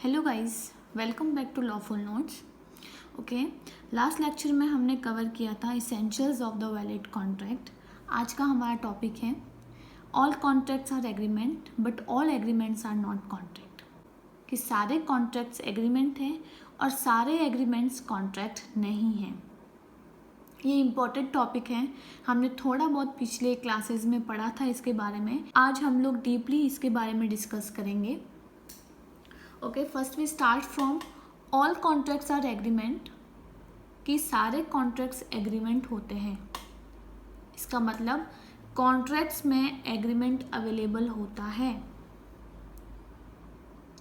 Hello guys, welcome back to Lawful Notes. Okay, last lecture में हमने cover किया था essentials of the valid contract. आज का हमारा टॉपिक है all contracts are agreement but all agreements are not contract. कि सारे कॉन्ट्रैक्ट्स एग्रीमेंट हैं और सारे एग्रीमेंट्स कॉन्ट्रैक्ट नहीं हैं। ये इम्पॉर्टेंट टॉपिक है, हमने थोड़ा बहुत पिछले क्लासेस में पढ़ा था इसके बारे में। आज हम लोग डीपली इसके बारे में डिस्कस करेंगे। Okay, first we start from all contracts are agreement. कि सारे कॉन्ट्रैक्ट्स एग्रीमेंट होते हैं। इसका मतलब कॉन्ट्रैक्ट्स में एग्रीमेंट अवेलेबल होता है।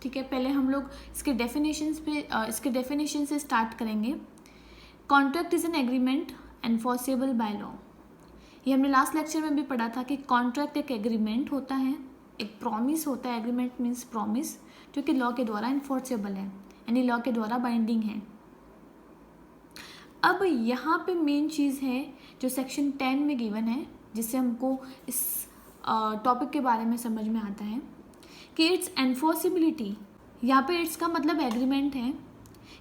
ठीक है, पहले हम लोग इसके डेफिनेशन से स्टार्ट करेंगे। Contract is an agreement enforceable by law. ये हमने लास्ट लेक्चर में भी पढ़ा था कि कॉन्ट्रैक्ट एक एग्रीमेंट होता है, एक प्रॉमिस होता है। एग्रीमेंट मीन्स प्रॉमिस, जो कि लॉ के द्वारा इन्फोर्सेबल है, यानी लॉ के द्वारा बाइंडिंग है। अब यहाँ पे मेन चीज़ है जो सेक्शन 10 में गिवन है, जिससे हमको इस टॉपिक के बारे में समझ में आता है कि इट्स एनफोर्सिबिलिटी। यहाँ पे इट्स का मतलब एग्रीमेंट है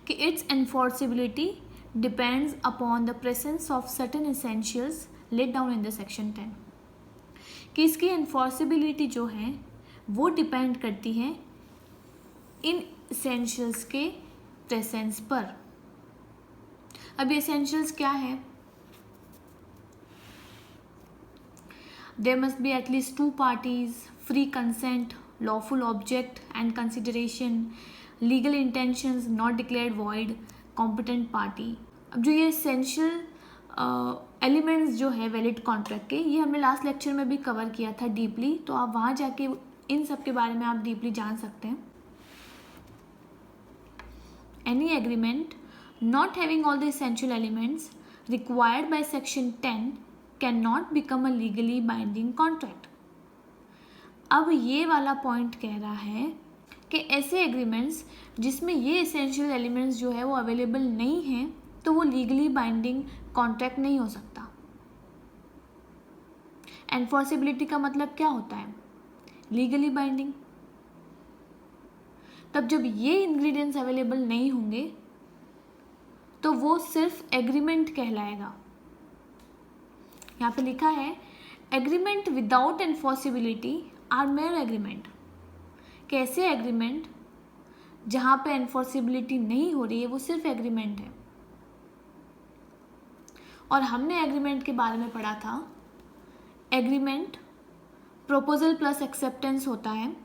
कि its enforceability depends upon the presence of certain essentials laid down in the section 10। कि इसकी एनफोर्सिबिलिटी जो है वो डिपेंड करती है इन एसेंशियल्स के प्रेजेंस पर। अब एसेंशियल्स क्या है? There must be at least 2 parties, free consent, lawful object and consideration, legal intentions not declared void, competent party. अब जो ये एसेंशियल एलिमेंट्स जो है वैलिड कॉन्ट्रैक्ट के, ये हमने लास्ट लेक्चर में भी कवर किया था डीपली, तो आप वहाँ जाके इन सब के बारे में आप डीपली जान सकते हैं। Any agreement not having all the essential elements required by section 10 cannot become a legally binding contract। अब ये वाला पॉइंट कह रहा है कि ऐसे एग्रीमेंट्स जिसमें ये एसेंशियल एलिमेंट्स जो है वो अवेलेबल नहीं हैं, तो वो लीगली बाइंडिंग कॉन्ट्रैक्ट नहीं हो सकता। एनफोर्सिबिलिटी का मतलब क्या होता है? Legally binding. तब जब ये इंग्रेडिएंट्स अवेलेबल नहीं होंगे तो वो सिर्फ एग्रीमेंट कहलाएगा। यहाँ पे लिखा है agreement without enforceability are mere agreement. कैसे एग्रीमेंट जहाँ पे एनफोर्सिबिलिटी नहीं हो रही है वो सिर्फ एग्रीमेंट है। और हमने एग्रीमेंट के बारे में पढ़ा था, एग्रीमेंट प्रोपोजल प्लस एक्सेप्टेंस होता है,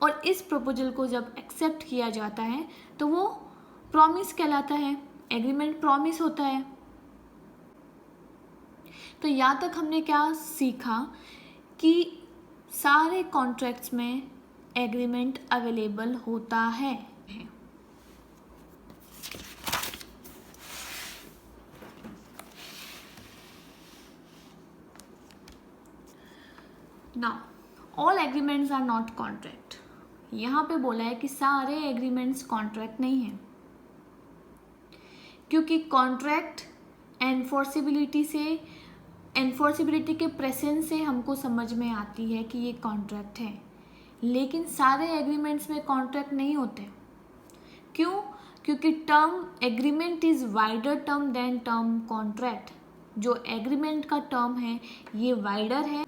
और इस प्रपोजल को जब एक्सेप्ट किया जाता है तो वो प्रॉमिस कहलाता है। एग्रीमेंट प्रॉमिस होता है। तो यहाँ तक हमने क्या सीखा कि सारे कॉन्ट्रैक्ट्स में एग्रीमेंट अवेलेबल होता है। Now all agreements are not contract. यहाँ पे बोला है कि सारे एग्रीमेंट्स कॉन्ट्रैक्ट नहीं हैं, क्योंकि कॉन्ट्रैक्ट एनफोर्सिबिलिटी के प्रेजेंस से हमको समझ में आती है कि ये कॉन्ट्रैक्ट है, लेकिन सारे एग्रीमेंट्स में कॉन्ट्रैक्ट नहीं होते। क्यों? क्योंकि term agreement is wider term than term contract. जो एग्रीमेंट का टर्म है ये वाइडर है,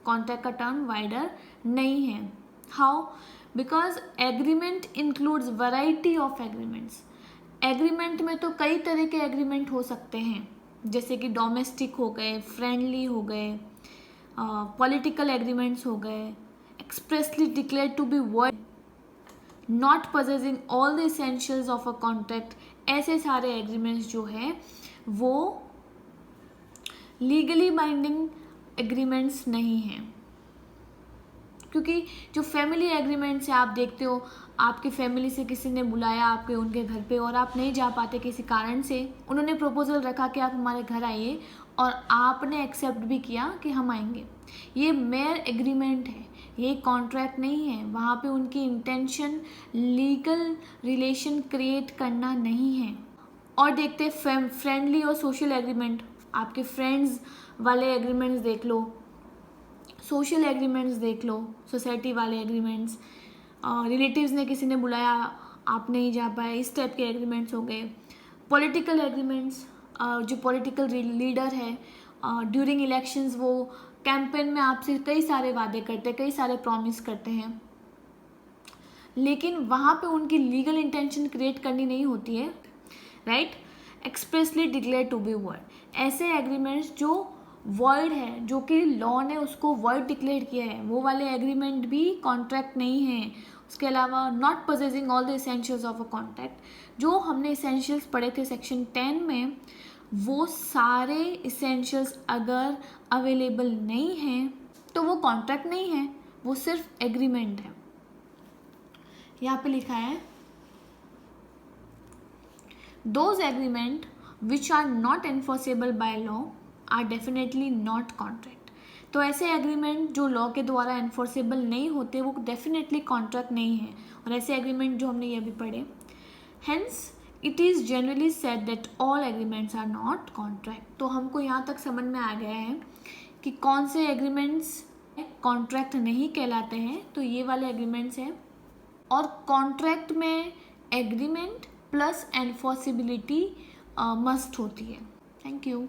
कॉन्ट्रैक्ट का टर्म वाइडर नहीं है। How? Because agreement includes variety of agreements. Agreement में तो कई तरह के एग्रीमेंट हो सकते हैं, जैसे कि डोमेस्टिक हो गए, फ्रेंडली हो गए, पॉलिटिकल एग्रीमेंट्स हो गए, expressly declare to be void, not possessing all the essentials of a contract. ऐसे सारे एग्रीमेंट्स जो है वो लीगली बाइंडिंग एग्रीमेंट्स नहीं हैं। क्योंकि जो फैमिली एग्रीमेंट्स है, आप देखते हो आपकी फैमिली से किसी ने बुलाया आपके उनके घर पे और आप नहीं जा पाते किसी कारण से, उन्होंने प्रपोजल रखा कि आप हमारे घर आइए और आपने एक्सेप्ट भी किया कि हम आएंगे। ये मेयर एग्रीमेंट है, ये कॉन्ट्रैक्ट नहीं है। वहाँ पे उनकी इंटेंशन लीगल रिलेशन क्रिएट करना नहीं है। और देखते फ्रेंडली और सोशल एग्रीमेंट, आपके फ्रेंड्स वाले एग्रीमेंट्स देख लो, सोशल एग्रीमेंट्स देख लो, सोसाइटी वाले एग्रीमेंट्स, रिलेटिव्स ने किसी ने बुलाया आप नहीं जा पाए, इस टाइप के एग्रीमेंट्स हो गए। पॉलिटिकल एग्रीमेंट्स, जो पॉलिटिकल लीडर है ड्यूरिंग इलेक्शंस वो कैंपेन में आपसे कई सारे वादे करते हैं, कई सारे प्रॉमिस करते हैं, लेकिन वहाँ पे उनकी लीगल इंटेंशन क्रिएट करनी नहीं होती है, right. Expressly declare to be void, ऐसे एग्रीमेंट्स जो वर्ड है, जो कि लॉ ने उसको वर्ड डिक्लेयर किया है, वो वाले एग्रीमेंट भी कॉन्ट्रैक्ट नहीं है। उसके अलावा not possessing all the essentials of a contract, जो हमने इसेंशियल्स पढ़े थे सेक्शन 10 में, वो सारे इसेंशियल्स अगर अवेलेबल नहीं हैं तो वो कॉन्ट्रैक्ट नहीं है, वो सिर्फ एग्रीमेंट है। यहाँ पे लिखा है those agreement which are not enforceable by law are definitely not contract. तो ऐसे एग्रीमेंट जो लॉ के द्वारा एनफोर्सेबल नहीं होते वो डेफिनेटली कॉन्ट्रैक्ट नहीं है, और ऐसे एग्रीमेंट जो हमने ये भी पढ़े। Hence it is generally said that all agreements are not contract. तो हमको यहाँ तक समझ में आ गया है कि कौन से एग्रीमेंट्स कॉन्ट्रैक्ट नहीं कहलाते हैं, तो ये वाले एग्रीमेंट्स हैं। और कॉन्ट्रैक्ट में एग्रीमेंट प्लस एनफोर्सिबिलिटी मस्ट होती है। Thank you.